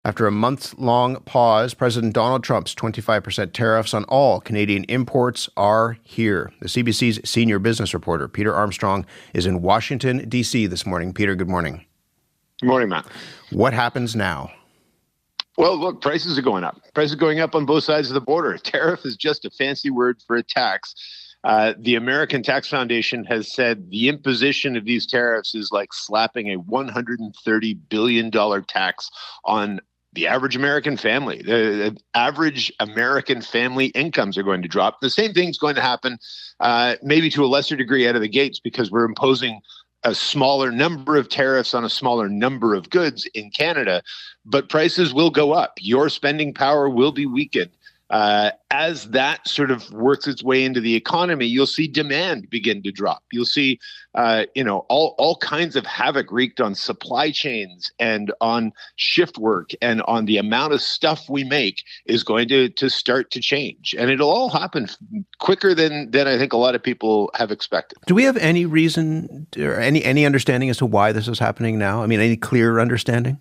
After a month-long pause, President Donald Trump's 25% tariffs on all Canadian imports are here. The CBC's senior business reporter, Peter Armstrong, is in Washington, D.C. this morning. Peter, good morning. Good morning, Matt. What happens now? Well, look, prices are going up. Prices are going up on both sides of the border. A tariff is just a fancy word for a tax. The American Tax Foundation has said the imposition of these tariffs is like slapping a $130 billion tax on the average American family. The average American family incomes are going to drop. The same thing's going to happen, maybe to a lesser degree out of the gates, because we're imposing a smaller number of tariffs on a smaller number of goods in Canada, but prices will go up. Your spending power will be weakened. As that sort of works its way into the economy, you'll see demand begin to drop. You'll see, all kinds of havoc wreaked on supply chains and on shift work and on the amount of stuff we make is going to start to change. And it'll all happen quicker than I think a lot of people have expected. Do we have any reason or any understanding as to why this is happening now? I mean, any clear understanding?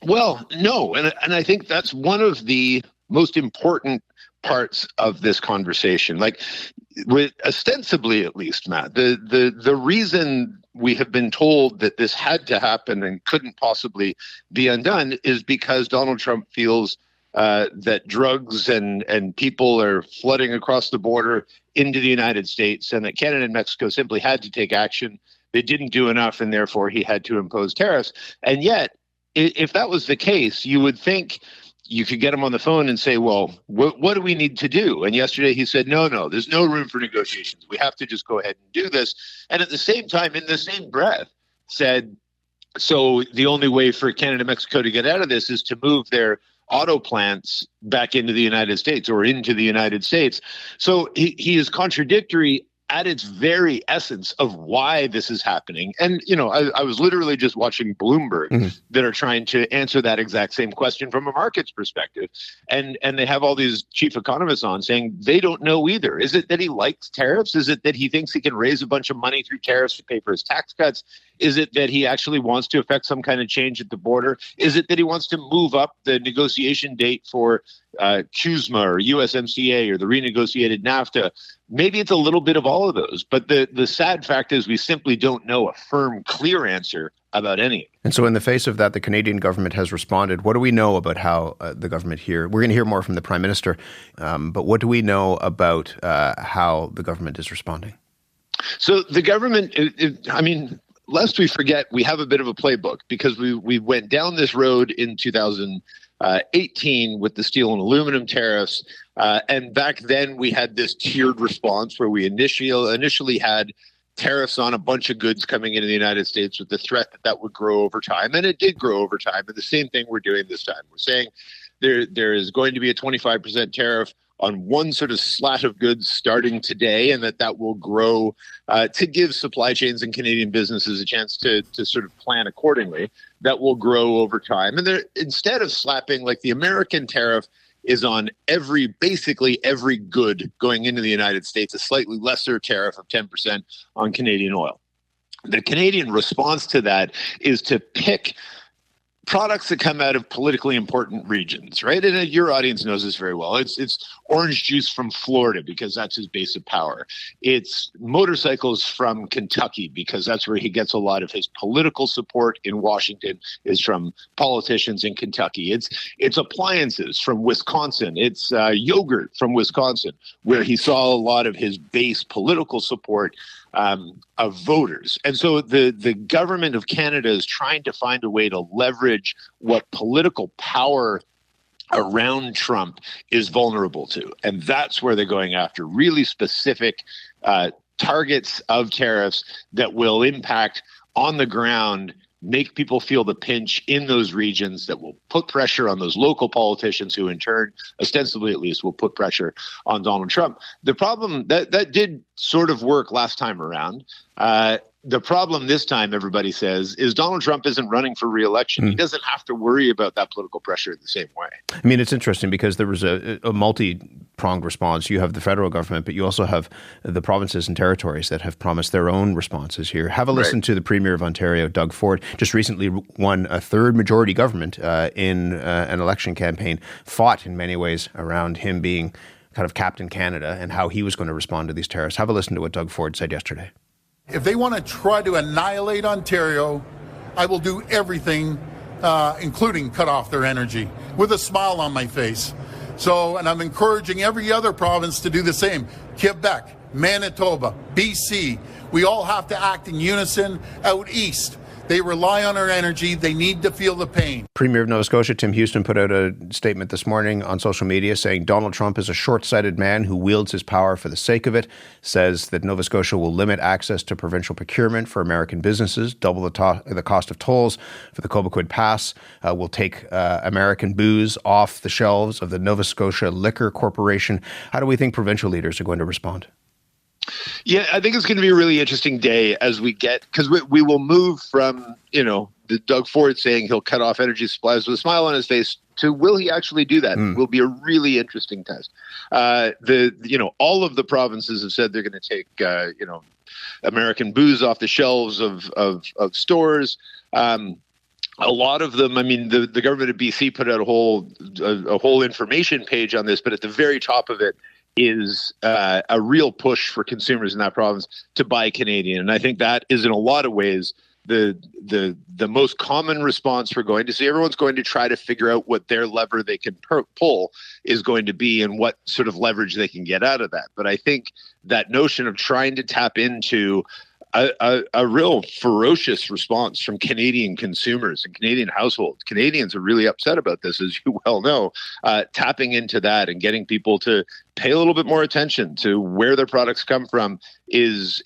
Well, no. And I think that's one of the most important parts of this conversation. Like, with ostensibly at least, Matt, the reason we have been told that this had to happen and couldn't possibly be undone is because Donald Trump feels that drugs and people are flooding across the border into the United States, and that Canada and Mexico simply had to take action. They didn't do enough, and therefore he had to impose tariffs. And yet, if that was the case, you would think you could get him on the phone and say, well, what do we need to do? And yesterday he said, no, there's no room for negotiations. We have to just go ahead and do this. And at the same time, in the same breath, said, so the only way for Canada and Mexico to get out of this is to move their auto plants back into the United States or into the United States. So he is contradictory at its very essence of why this is happening. And, I was literally just watching Bloomberg that are trying to answer that exact same question from a market's perspective. And they have all these chief economists on saying they don't know either. Is it that he likes tariffs? Is it that he thinks he can raise a bunch of money through tariffs to pay for his tax cuts? Is it that he actually wants to affect some kind of change at the border? Is it that he wants to move up the negotiation date for CUSMA or USMCA or the renegotiated NAFTA? Maybe it's a little bit of all of those. But the sad fact is we simply don't know a firm, clear answer about any. And so in the face of that, the Canadian government has responded. What do we know about how the government here, we're going to hear more from the Prime Minister, but what do we know about how the government is responding? So the government, lest we forget, we have a bit of a playbook because we went down this road in 2018 with the steel and aluminum tariffs. And back then we had this tiered response where we initially had tariffs on a bunch of goods coming into the United States with the threat that would grow over time. And it did grow over time. And the same thing we're doing this time. We're saying there is going to be a 25% tariff on one sort of slat of goods starting today, and that will grow to give supply chains and Canadian businesses a chance to sort of plan accordingly. That will grow over time. And instead of slapping, like, the American tariff is on basically every good going into the United States, a slightly lesser tariff of 10% on Canadian oil. The Canadian response to that is to pick products that come out of politically important regions, right? And your audience knows this very well. It's orange juice from Florida because that's his base of power. It's motorcycles from Kentucky because that's where he gets a lot of his political support in Washington, is from politicians in Kentucky. It's appliances from Wisconsin. It's yogurt from Wisconsin, where he saw a lot of his base political support of voters. And so the government of Canada is trying to find a way to leverage what political power around Trump is vulnerable to. And that's where they're going after really specific targets of tariffs that will impact on the ground, make people feel the pinch in those regions, that will put pressure on those local politicians who in turn, ostensibly at least, will put pressure on Donald Trump. The problem that did sort of work last time around. The problem this time, everybody says, is Donald Trump isn't running for re-election. He doesn't have to worry about that political pressure in the same way. I mean, it's interesting because there was a multi-pronged response. You have the federal government, but you also have the provinces and territories that have promised their own responses here. Have a listen to the Premier of Ontario, Doug Ford, just recently won a third majority government in an election campaign, fought in many ways around him being kind of Captain Canada and how he was going to respond to these tariffs. Have a listen to what Doug Ford said yesterday. If they want to try to annihilate Ontario, I will do everything, including cut off their energy, with a smile on my face. And I'm encouraging every other province to do the same. Quebec, Manitoba, BC, we all have to act in unison out east. They rely on our energy. They need to feel the pain. Premier of Nova Scotia, Tim Houston, put out a statement this morning on social media saying Donald Trump is a short-sighted man who wields his power for the sake of it, says that Nova Scotia will limit access to provincial procurement for American businesses, double the cost of tolls for the Cobequid Pass, will take American booze off the shelves of the Nova Scotia Liquor Corporation. How do we think provincial leaders are going to respond? Yeah, I think it's going to be a really interesting day as we get, because we will move from, the Doug Ford saying he'll cut off energy supplies with a smile on his face to will he actually do that? Will be a really interesting test. All of the provinces have said they're going to take, American booze off the shelves of stores. A lot of them, I mean, the government of BC put out a whole information page on this, but at the very top of it is a real push for consumers in that province to buy Canadian. And I think that is in a lot of ways the most common response we're going to see. Everyone's going to try to figure out what their lever they can pull is going to be and what sort of leverage they can get out of that. But I think that notion of trying to tap into a real ferocious response from Canadian consumers and Canadian households. Canadians are really upset about this, as you well know. Tapping into that and getting people to pay a little bit more attention to where their products come from is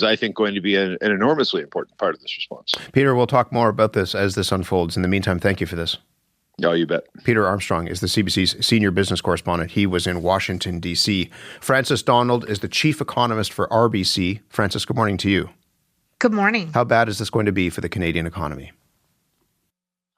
I think going to be an enormously important part of this response. Peter, we'll talk more about this as this unfolds. In the meantime, thank you for this. No, you bet. Peter Armstrong is the CBC's senior business correspondent. He was in Washington, D.C. Frances Donald is the chief economist for RBC. Frances, good morning to you. Good morning. How bad is this going to be for the Canadian economy?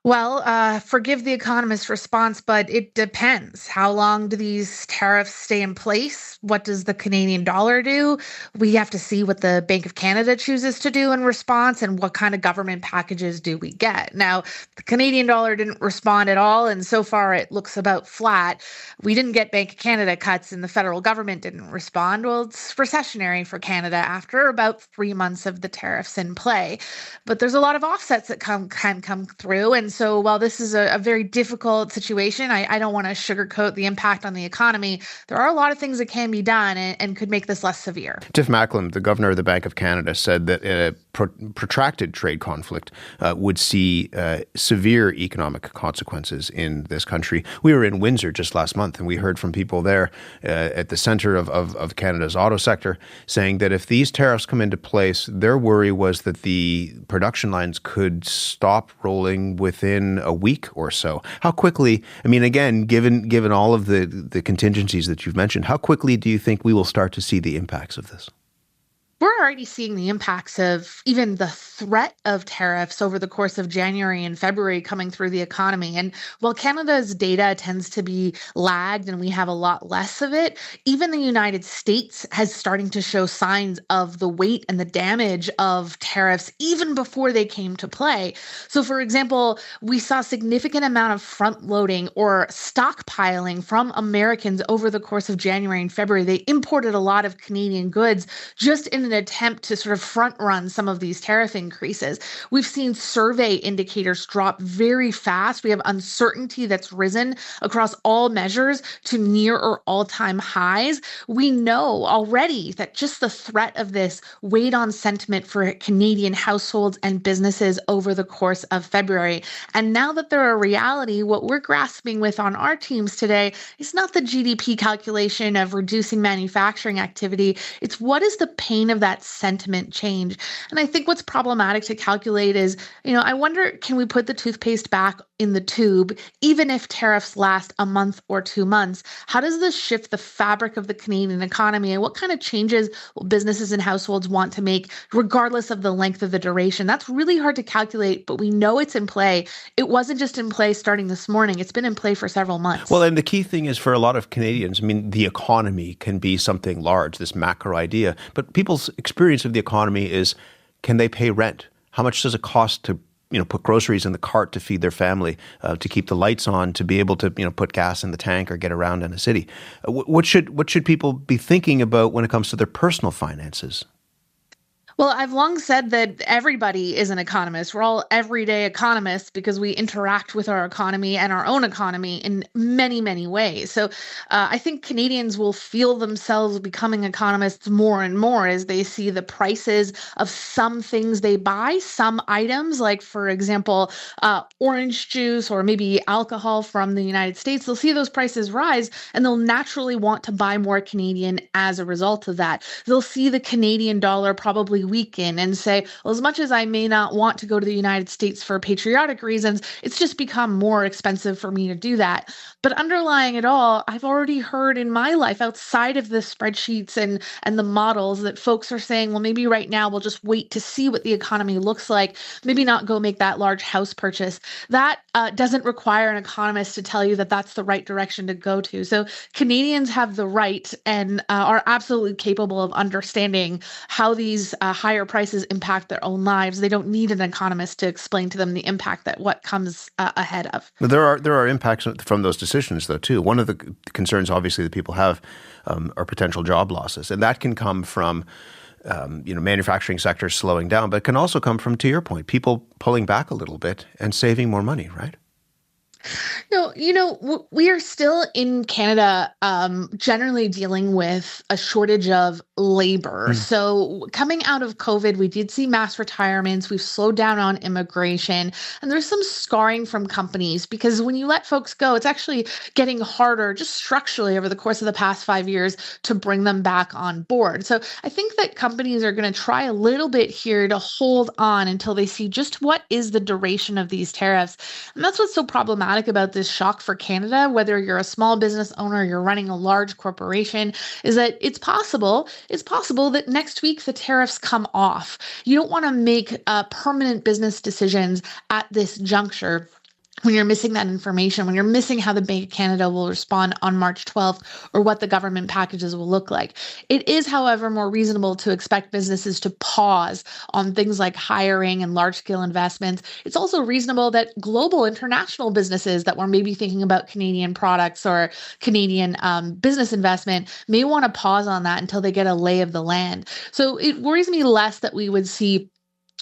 Well, forgive the economist's response, but it depends. How long do these tariffs stay in place? What does the Canadian dollar do? We have to see what the Bank of Canada chooses to do in response and what kind of government packages do we get. Now, the Canadian dollar didn't respond at all, and so far it looks about flat. We didn't get Bank of Canada cuts, and the federal government didn't respond. Well, it's recessionary for Canada after about 3 months of the tariffs in play. But there's a lot of offsets that can come through, and so while this is a very difficult situation, I don't want to sugarcoat the impact on the economy. There are a lot of things that can be done and could make this less severe. Tiff Macklem, the governor of the Bank of Canada, said that a protracted trade conflict would see severe economic consequences in this country. We were in Windsor just last month, and we heard from people there at the center of Canada's auto sector saying that if these tariffs come into place, their worry was that the production lines could stop rolling within a week or so. How quickly, I mean, again, given all of the contingencies that you've mentioned, how quickly do you think we will start to see the impacts of this? We're already seeing the impacts of even the threat of tariffs over the course of January and February coming through the economy. And while Canada's data tends to be lagged and we have a lot less of it, even the United States has starting to show signs of the weight and the damage of tariffs even before they came to play. So, for example, we saw a significant amount of front loading or stockpiling from Americans over the course of January and February. They imported a lot of Canadian goods just in an attempt to sort of front run some of these tariff increases. We've seen survey indicators drop very fast. We have uncertainty that's risen across all measures to near or all-time highs. We know already that just the threat of this weighed on sentiment for Canadian households and businesses over the course of February. And now that they're a reality, what we're grasping with on our teams today is not the GDP calculation of reducing manufacturing activity. It's what is the pain of of that sentiment change. And I think what's problematic to calculate is, I wonder, can we put the toothpaste back in the tube, even if tariffs last a month or 2 months? How does this shift the fabric of the Canadian economy, and what kind of changes will businesses and households want to make, regardless of the length of the duration? That's really hard to calculate, but we know it's in play. It wasn't just in play starting this morning. It's been in play for several months. Well, and the key thing is for a lot of Canadians, the economy can be something large, this macro idea, but people's experience of the economy is, can they pay rent? How much does it cost to put groceries in the cart to feed their family, to keep the lights on, to be able to, put gas in the tank or get around in a city? What should people be thinking about when it comes to their personal finances? Well, I've long said that everybody is an economist. We're all everyday economists because we interact with our economy and our own economy in many, many ways. So I think Canadians will feel themselves becoming economists more and more as they see the prices of some things they buy, some items, like, for example, orange juice or maybe alcohol from the United States. They'll see those prices rise and they'll naturally want to buy more Canadian as a result of that. They'll see the Canadian dollar probably weaken and say, well, as much as I may not want to go to the United States for patriotic reasons, it's just become more expensive for me to do that. But underlying it all, I've already heard in my life outside of the spreadsheets and the models that folks are saying, well, maybe right now we'll just wait to see what the economy looks like, maybe not go make that large house purchase. That doesn't require an economist to tell you that that's the right direction to go to. So Canadians have the right and are absolutely capable of understanding how these higher prices impact their own lives. They don't need an economist to explain to them the impact that what comes ahead of. But there are impacts from those decisions, though, too. One of the concerns, obviously, that people have are potential job losses, and that can come from manufacturing sectors slowing down, but it can also come from, to your point, people pulling back a little bit and saving more money, right? No, we are still in Canada generally dealing with a shortage of labor. So coming out of COVID, we did see mass retirements. We've slowed down on immigration. And there's some scarring from companies because when you let folks go, it's actually getting harder just structurally over the course of the past 5 years to bring them back on board. So I think that companies are going to try a little bit here to hold on until they see just what is the duration of these tariffs. And that's what's so problematic about this shock for Canada, whether you're a small business owner or you're running a large corporation, is that it's possible that next week the tariffs come off. You don't want to make permanent business decisions at this juncture. When you're missing that information, when you're missing how the Bank of Canada will respond on March 12th or what the government packages will look like. It is, however, more reasonable to expect businesses to pause on things like hiring and large-scale investments. It's also reasonable that global international businesses that were maybe thinking about Canadian products or Canadian business investment may want to pause on that until they get a lay of the land. So it worries me less that we would see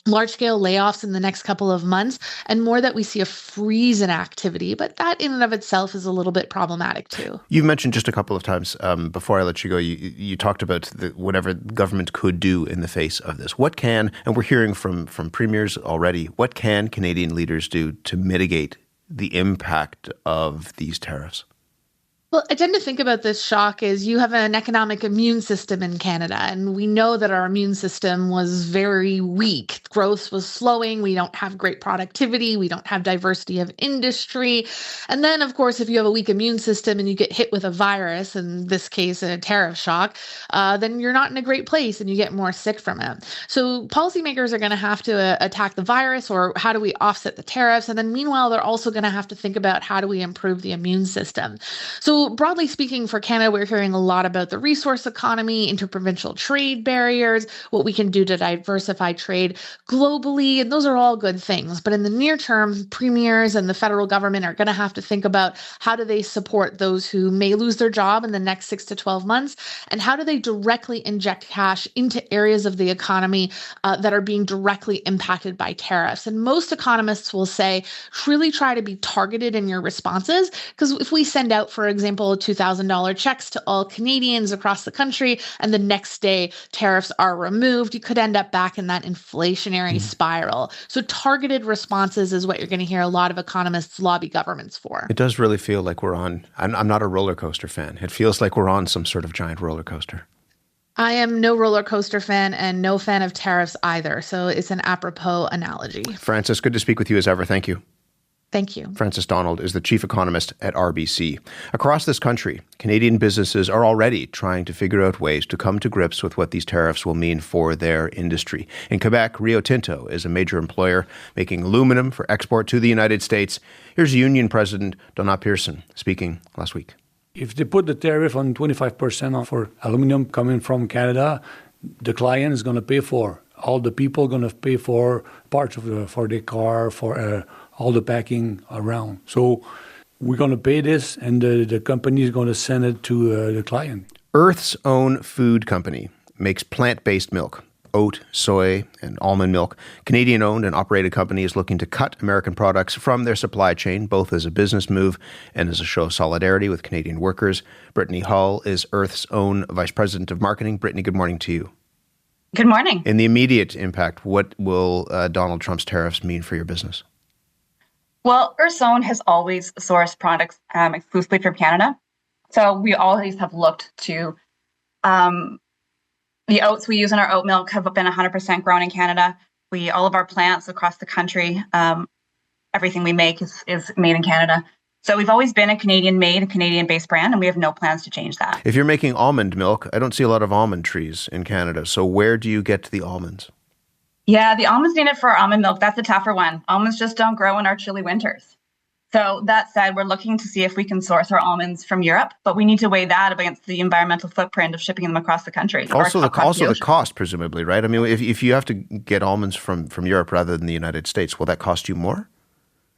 large-scale layoffs in the next couple of months, and more that we see a freeze in activity. But that in and of itself is a little bit problematic too. You've mentioned just a couple of times before I let you go, you talked about whatever the government could do in the face of this. What can, and we're hearing from premiers already, what can Canadian leaders do to mitigate the impact of these tariffs? Well, I tend to think about this shock as you have an economic immune system in Canada, and we know that our immune system was very weak. Growth was slowing. We don't have great productivity. We don't have diversity of industry. And then, of course, if you have a weak immune system and you get hit with a virus, in this case, a tariff shock, then you're not in a great place and you get more sick from it. So policymakers are going to have to attack the virus, or how do we offset the tariffs? And then meanwhile, they're also going to have to think about how do we improve the immune system. So broadly speaking, for Canada, we're hearing a lot about the resource economy, interprovincial trade barriers, what we can do to diversify trade globally, and those are all good things. But in the near term, premiers and the federal government are going to have to think about how do they support those who may lose their job in the next 6 to 12 months, and how do they directly inject cash into areas of the economy that are being directly impacted by tariffs. And most economists will say, really try to be targeted in your responses, because if we send out, for example, $2,000 checks to all Canadians across the country, and the next day tariffs are removed, you could end up back in that inflationary spiral. So targeted responses is what you're going to hear a lot of economists lobby governments for. It does really feel like we're on, I'm not a roller coaster fan. It feels like we're on some sort of giant roller coaster. I am no roller coaster fan and no fan of tariffs either, so it's an apropos analogy. Frances, good to speak with you as ever. Thank you. Thank you. Frances Donald is the chief economist at RBC. Across this country, Canadian businesses are already trying to figure out ways to come to grips with what these tariffs will mean for their industry. In Quebec, Rio Tinto is a major employer making aluminum for export to the United States. Here's union president Donna Pearson speaking last week. If they put the tariff on 25% for aluminum coming from Canada, the client is going to pay for. All the people are going to pay for parts of for their car, for all the packing around. So we're going to pay this, and the company is going to send it to the client. Earth's own food company makes plant-based milk, oat, soy, and almond milk. Canadian-owned and operated company is looking to cut American products from their supply chain, both as a business move and as a show of solidarity with Canadian workers. Brittany Hull is Earth's own vice president of marketing. Brittany, good morning to you. Good morning. In the immediate impact, what will Donald Trump's tariffs mean for your business? Well, Earth's Own has always sourced products exclusively from Canada. So we always have looked to the oats we use in our oat milk have been 100% grown in Canada. All of our plants across the country, everything we make is made in Canada. So we've always been a Canadian-made, a Canadian-based brand, and we have no plans to change that. If you're making almond milk, I don't see a lot of almond trees in Canada. So where do you get the almonds? Yeah, the almonds needed for our almond milk, that's a tougher one. Almonds just don't grow in our chilly winters. So that said, we're looking to see if we can source our almonds from Europe, but we need to weigh that against the environmental footprint of shipping them across the country. Also the cost, presumably, right? I mean, if you have to get almonds from Europe rather than the United States, will that cost you more?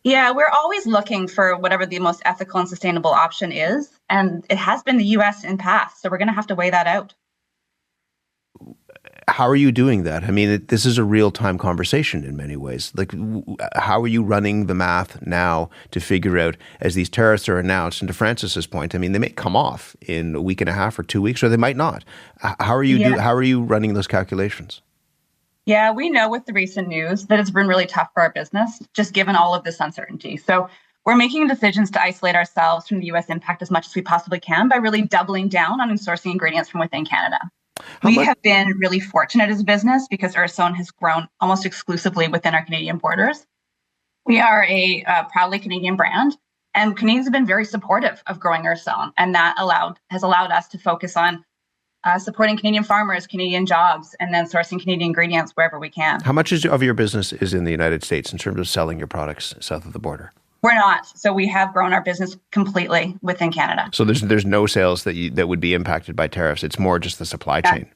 Yeah, we're always looking for whatever the most ethical and sustainable option is, and it has been the U.S. in past, so we're going to have to weigh that out. How are you doing that? I mean, this is a real-time conversation in many ways. Like, how are you running the math now to figure out, as these tariffs are announced, and to Frances's point, I mean, they may come off in a week and a half or 2 weeks, or they might not. How are you running those calculations? Yeah, we know with the recent news that it's been really tough for our business, just given all of this uncertainty. So we're making decisions to isolate ourselves from the U.S. impact as much as we possibly can by really doubling down on sourcing ingredients from within Canada. We have been really fortunate as a business because Earth's Own has grown almost exclusively within our Canadian borders. We are a proudly Canadian brand, and Canadians have been very supportive of growing Earth's Own, and that has allowed us to focus on supporting Canadian farmers, Canadian jobs, and then sourcing Canadian ingredients wherever we can. How much of your business is in the United States in terms of selling your products south of the border? We're not. So we have grown our business completely within Canada. So there's no sales that would be impacted by tariffs. It's more just the supply chain.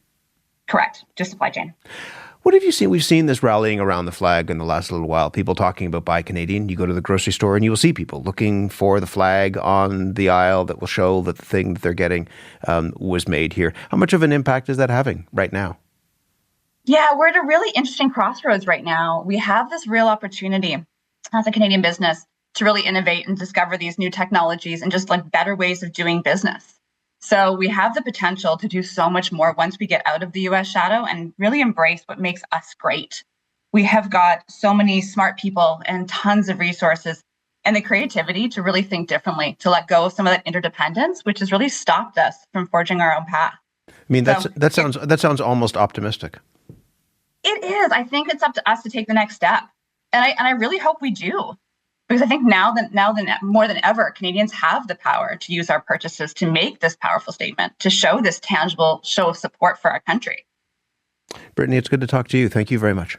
Correct. Just supply chain. What have you seen? We've seen this rallying around the flag in the last little while. People talking about Buy Canadian. You go to the grocery store and you will see people looking for the flag on the aisle that will show that the thing that they're getting was made here. How much of an impact is that having right now? Yeah, we're at a really interesting crossroads right now. We have this real opportunity as a Canadian business to really innovate and discover these new technologies and just like better ways of doing business. So we have the potential to do so much more once we get out of the US shadow and really embrace what makes us great. We have got so many smart people and tons of resources and the creativity to really think differently, to let go of some of that interdependence, which has really stopped us from forging our own path. I mean, that sounds almost optimistic. It is. I think it's up to us to take the next step. And I really hope we do. Because I think now more than ever, Canadians have the power to use our purchases to make this powerful statement, to show this tangible show of support for our country. Brittany, it's good to talk to you. Thank you very much.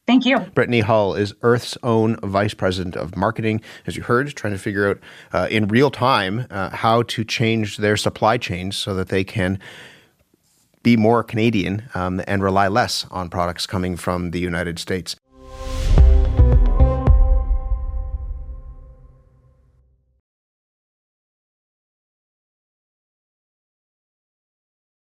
Thank you. Brittany Hull is Earth's Own Vice President of Marketing, as you heard, trying to figure out in real time how to change their supply chains so that they can be more Canadian and rely less on products coming from the United States.